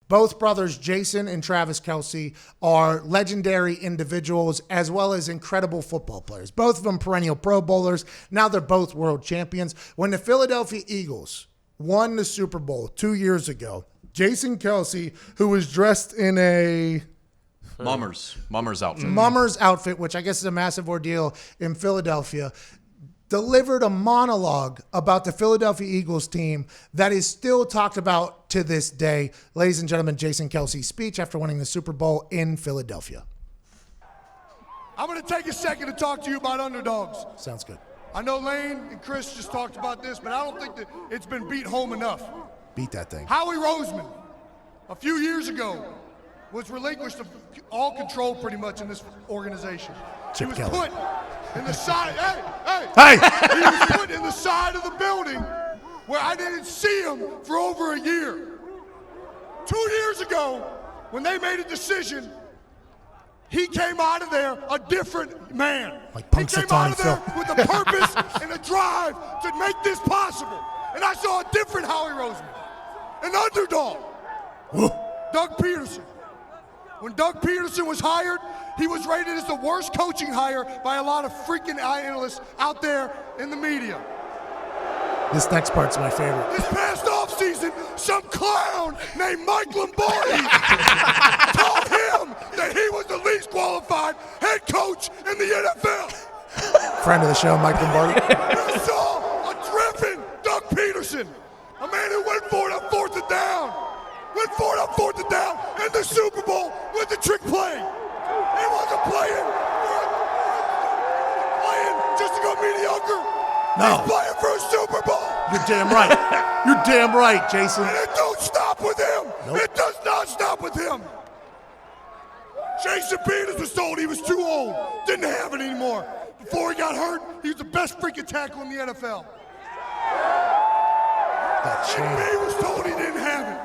Both brothers, Jason and Travis Kelce, are legendary individuals as well as incredible football players. Both of them perennial Pro Bowlers. Now they're both world champions. When the Philadelphia Eagles won the Super Bowl 2 years ago, Jason Kelce, who was dressed in a Mummer's outfit. Mummer's outfit, which I guess is a massive ordeal in Philadelphia, delivered a monologue about the Philadelphia Eagles team that is still talked about to this day. Ladies and gentlemen, Jason Kelce's speech after winning the Super Bowl in Philadelphia. I'm going to take a second to talk to you about underdogs. Sounds good. I know Lane and Chris just talked about this, but I don't think that it's been beat home enough. Beat that thing. Howie Roseman, a few years ago, was relinquished of all control pretty much in this organization. He was put in the side. Hey! He was put in the side of the building where I didn't see him for over a year. 2 years ago, when they made a decision, he came out of there a different man. He came out of there with a purpose and a drive to make this possible. And I saw a different Howie Roseman, an underdog. Doug Peterson. When Doug Peterson was hired, he was rated as the worst coaching hire by a lot of freaking analysts out there in the media. This next part's my favorite. This past offseason, some clown named Mike Lombardi told him that he was the least qualified head coach in the NFL. Friend of the show, Mike Lombardi. I saw a driven Doug Peterson, a man who went for it on 4th and down. Went for it on 4th and down in the Super Bowl with the trick play. He wasn't playing just to go mediocre. No. He's playing for a Super Bowl. You're damn right. You're damn right, Jason. And it don't stop with him. Nope. It does not stop with him. Jason Peters was told he was too old. Didn't have it anymore. Before he got hurt, he was the best freaking tackle in the NFL. And he was told he didn't have it.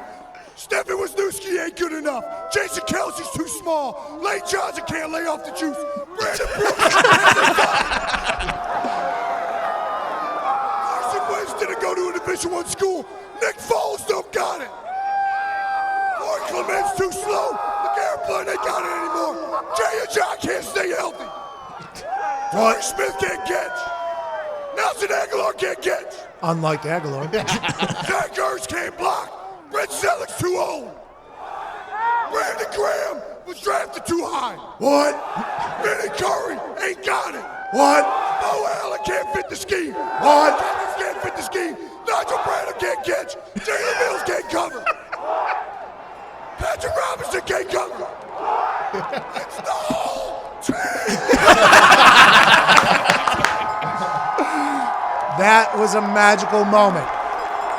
Stephen Wisniewski ain't good enough. Jason Kelce's too small. Lane Johnson can't lay off the juice. Brandon Brooks Carson Wentz didn't go to a Division I school. Nick Foles don't got it. Warren Clement's too slow. LeGarrette Blount ain't got it anymore. Jay and John can't stay healthy. Roy Smith can't catch. Nelson Aguilar can't catch. Unlike Aguilar. Zach Ertz can't block. Brett Selleck's too old. Brandon Graham was drafted too high. What? Vinny Curry ain't got it. What? Bo Allen can't fit the scheme. What? Evans can't fit the scheme. Nigel Bradham can't catch. Jalen Mills can't cover. Patrick Robinson can't cover. It's the whole team. That was a magical moment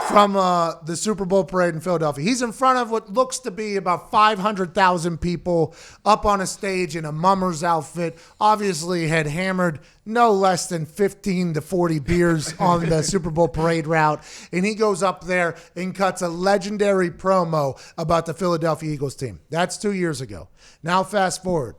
from the Super Bowl parade in Philadelphia. He's in front of what looks to be about 500,000 people up on a stage in a mummer's outfit. Obviously had hammered no less than 15 to 40 beers on the Super Bowl parade route. And he goes up there and cuts a legendary promo about the Philadelphia Eagles team. That's 2 years ago. Now fast forward.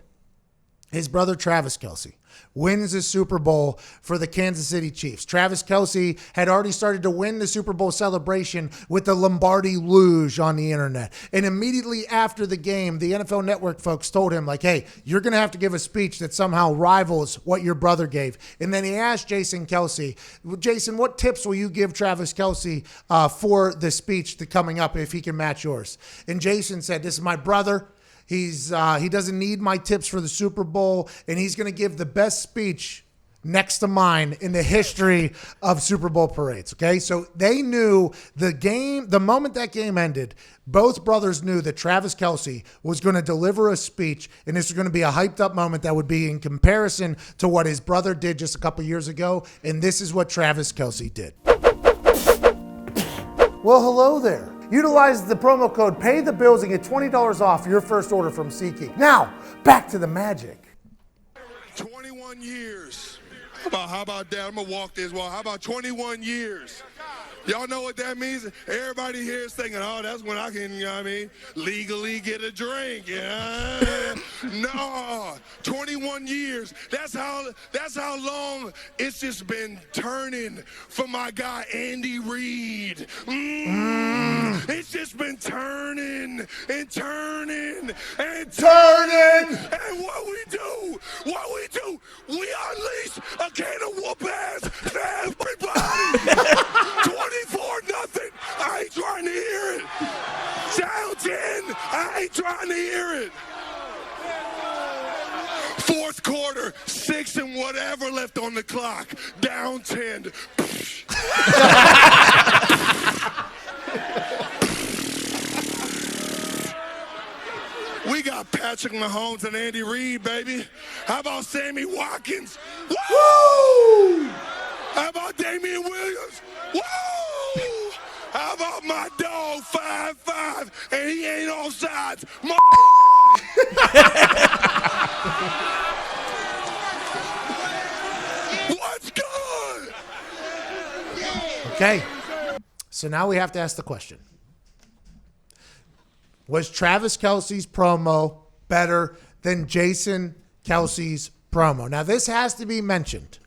His brother Travis Kelce wins the Super Bowl for the Kansas City Chiefs. Travis Kelce had already started to win the Super Bowl celebration with the Lombardi luge on the internet. And immediately after the game, the NFL Network folks told him, like, hey, you're going to have to give a speech that somehow rivals what your brother gave. And then he asked Jason Kelce, Jason, what tips will you give Travis Kelce for the speech coming up if he can match yours? And Jason said, this is my brother. He doesn't need my tips for the Super Bowl, and he's going to give the best speech next to mine in the history of Super Bowl parades. Okay, so they knew the moment that game ended, both brothers knew that Travis Kelce was going to deliver a speech, and this was going to be a hyped up moment that would be in comparison to what his brother did just a couple years ago, and this is what Travis Kelce did. Well, hello there. Utilize the promo code PAYTHEBILLS and get $20 off your first order from SeatGeek. Now, back to the magic. 21 years. How about that? I'm going to walk this walk. How about 21 years? Y'all know what that means? Everybody here is thinking, oh, that's when I can, you know what I mean, legally get a drink. Yeah. No, 21 years. That's how long it's just been turning for my guy Andy Reid. It's just been turning and turning and turning. And what we do, we unleash a can of whoop ass to everybody. 24-0. I ain't trying to hear it. Down 10. I ain't trying to hear it. Fourth quarter, 6 and whatever left on the clock. Down 10. We got Patrick Mahomes and Andy Reid, baby. How about Sammy Watkins? Woo! How about Damian Williams? Woo! How about my dog 5'5" and he ain't on sides? What's good? Okay. So now we have to ask the question. Was Travis Kelce's promo better than Jason Kelce's promo? Now, this has to be mentioned.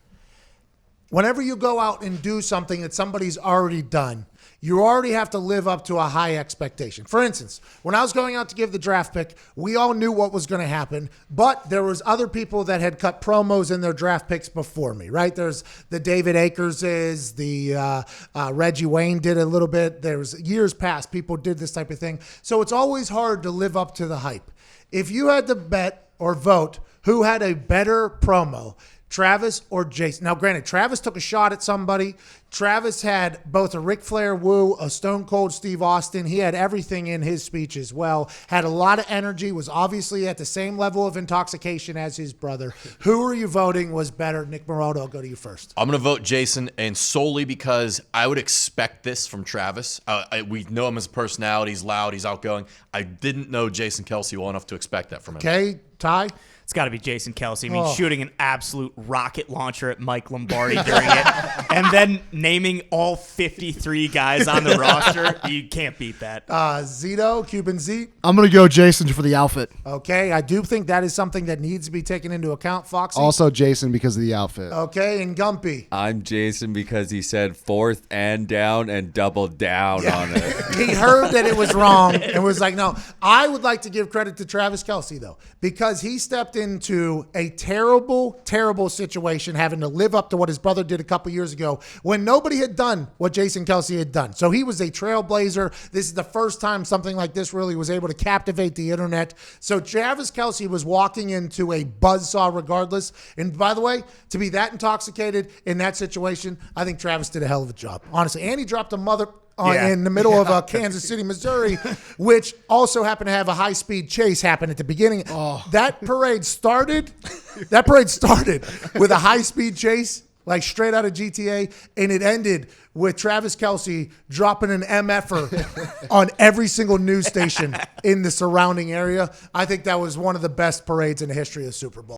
Whenever you go out and do something that somebody's already done, you already have to live up to a high expectation. For instance, when I was going out to give the draft pick, we all knew what was going to happen, but there was other people that had cut promos in their draft picks before me, right? There's the David Akerses, the Reggie Wayne did a little bit. There was years past, people did this type of thing. So it's always hard to live up to the hype. If you had to bet or vote who had a better promo, Travis or Jason. Now, granted, Travis took a shot at somebody. Travis had both a Ric Flair woo, a Stone Cold Steve Austin. He had everything in his speech as well. Had a lot of energy, was obviously at the same level of intoxication as his brother. Who are you voting was better? Nick Maroto, I'll go to you first. I'm going to vote Jason, and solely because I would expect this from Travis. We know him as a personality. He's loud. He's outgoing. I didn't know Jason Kelce well enough to expect that from him. Okay, Ty? It's got to be Jason Kelce. I mean, shooting an absolute rocket launcher at Mike Lombardi during it, and then naming all 53 guys on the roster. You can't beat that. Zito, Cuban Z. I'm going to go Jason for the outfit. Okay, I do think that is something that needs to be taken into account, Foxy. Also Jason because of the outfit. Okay, and Gumpy. I'm Jason because he said 4th and down and doubled down on it. He heard that it was wrong and was like, no. I would like to give credit to Travis Kelce, though, because he stepped into a terrible, terrible situation having to live up to what his brother did a couple years ago when nobody had done what Jason Kelce had done. So he was a trailblazer. This is the first time something like this really was able to captivate the internet. So Travis Kelce was walking into a buzzsaw regardless. And by the way, to be that intoxicated in that situation, I think Travis did a hell of a job. Honestly, and he dropped a mother... in the middle of Kansas City, Missouri, which also happened to have a high-speed chase happen at the beginning. That parade started with a high-speed chase, like straight out of GTA, and it ended with Travis Kelce dropping an MFer on every single news station in the surrounding area. I think that was one of the best parades in the history of the Super Bowl.